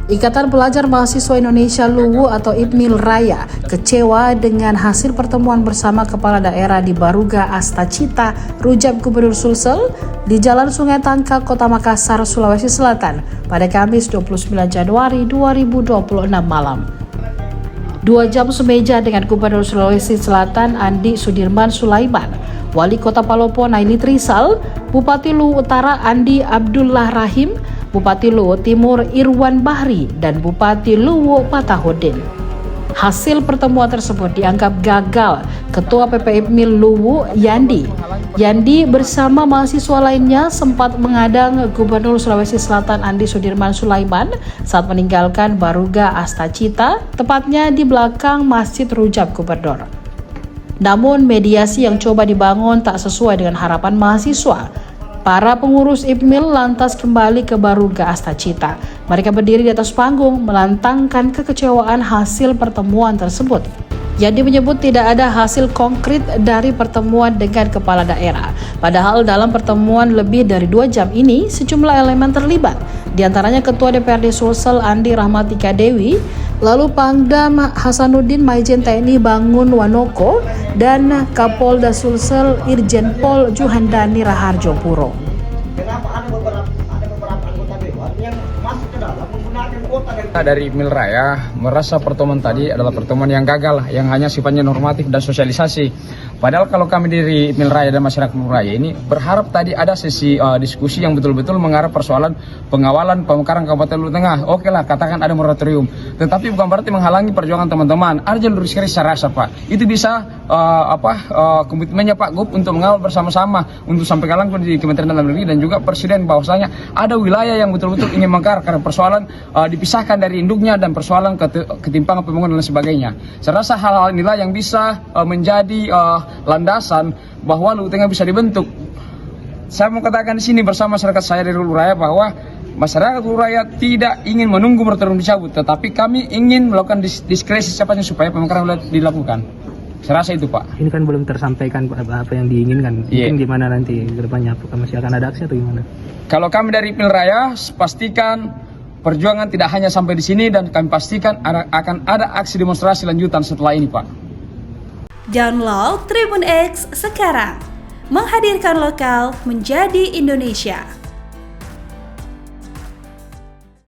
Ikatan Pelajar Mahasiswa Indonesia Luwu atau IPMIL Raya kecewa dengan hasil pertemuan bersama Kepala Daerah di Baruga Astacita, Rujak Gubernur Sulsel di Jalan Sungai Tangka, Kota Makassar, Sulawesi Selatan pada Kamis 29 Januari 2026 malam. 2 jam semeja dengan Gubernur Sulawesi Selatan Andi Sudirman Sulaiman, Wali Kota Palopo Naili Trisal, Bupati Luwu Utara Andi Abdullah Rahim, Bupati Luwu Timur Irwan Bahri, dan Bupati Luwu Patahudin. Hasil pertemuan tersebut dianggap gagal Ketua PPIPMIL Luwu Yandi bersama mahasiswa lainnya sempat mengadang Gubernur Sulawesi Selatan Andi Sudirman Sulaiman saat meninggalkan Baruga Astacita, tepatnya di belakang Masjid Rujak Gubernur. Namun mediasi yang coba dibangun tak sesuai dengan harapan mahasiswa. Para pengurus IPMIL lantas kembali ke Baruga Astacita. Mereka berdiri di atas panggung melantangkan kekecewaan hasil pertemuan tersebut. Yandi menyebut tidak ada hasil konkret dari pertemuan dengan kepala daerah. Padahal dalam pertemuan lebih dari 2 jam ini sejumlah elemen terlibat. Di antaranya Ketua DPRD Sulsel Andi Rahmatika Dewi, lalu Pangdam Hasanuddin Maijen TNI Bangun Wanoko, dan Kapolda Sulsel Irjen Pol Juhandani Raharjo Puro. Kenapa ada beberapa anggota dewan yang masuk ke dalam menggunakan kuota dari IPMIL Raya merasa pertemuan tadi adalah pertemuan yang gagal, yang hanya sifatnya normatif dan sosialisasi. Padahal kalau kami dari IPMIL Raya dan masyarakat Raya ini berharap tadi ada sesi diskusi yang betul-betul mengarah persoalan pengawalan pemekaran Kabupaten Luwu Tengah. Oke lah, katakan ada moratorium, tetapi bukan berarti menghalangi perjuangan teman-teman. Ada jalur diskresi saya rasa, Pak. Itu bisa komitmennya Pak Gub untuk mengawal bersama-sama untuk sampai langsung di Kementerian Dalam Negeri dan juga Presiden, bahwasanya ada wilayah yang betul-betul ingin mengakar karena persoalan dipisahkan dari induknya dan persoalan ketimpangan pembangunan dan sebagainya. Saya rasa hal-hal inilah yang bisa menjadi landasan bahwa Luwu Tengah bisa dibentuk. Saya mau katakan di sini bersama masyarakat saya dari Luwu Raya bahwa masyarakat Luwu Raya tidak ingin menunggu moratorium dicabut, tetapi kami ingin melakukan diskresi secepatnya supaya pemekaran dilakukan. Saya rasa itu, Pak. Ini kan belum tersampaikan apa yang diinginkan. Mungkin gimana nanti ke depannya? Apakah masih akan ada aksi atau gimana? Kalau kami dari IPMIL Raya pastikan perjuangan tidak hanya sampai di sini, dan kami pastikan akan ada aksi demonstrasi lanjutan setelah ini, Pak. Download Tribun X sekarang, menghadirkan lokal menjadi Indonesia.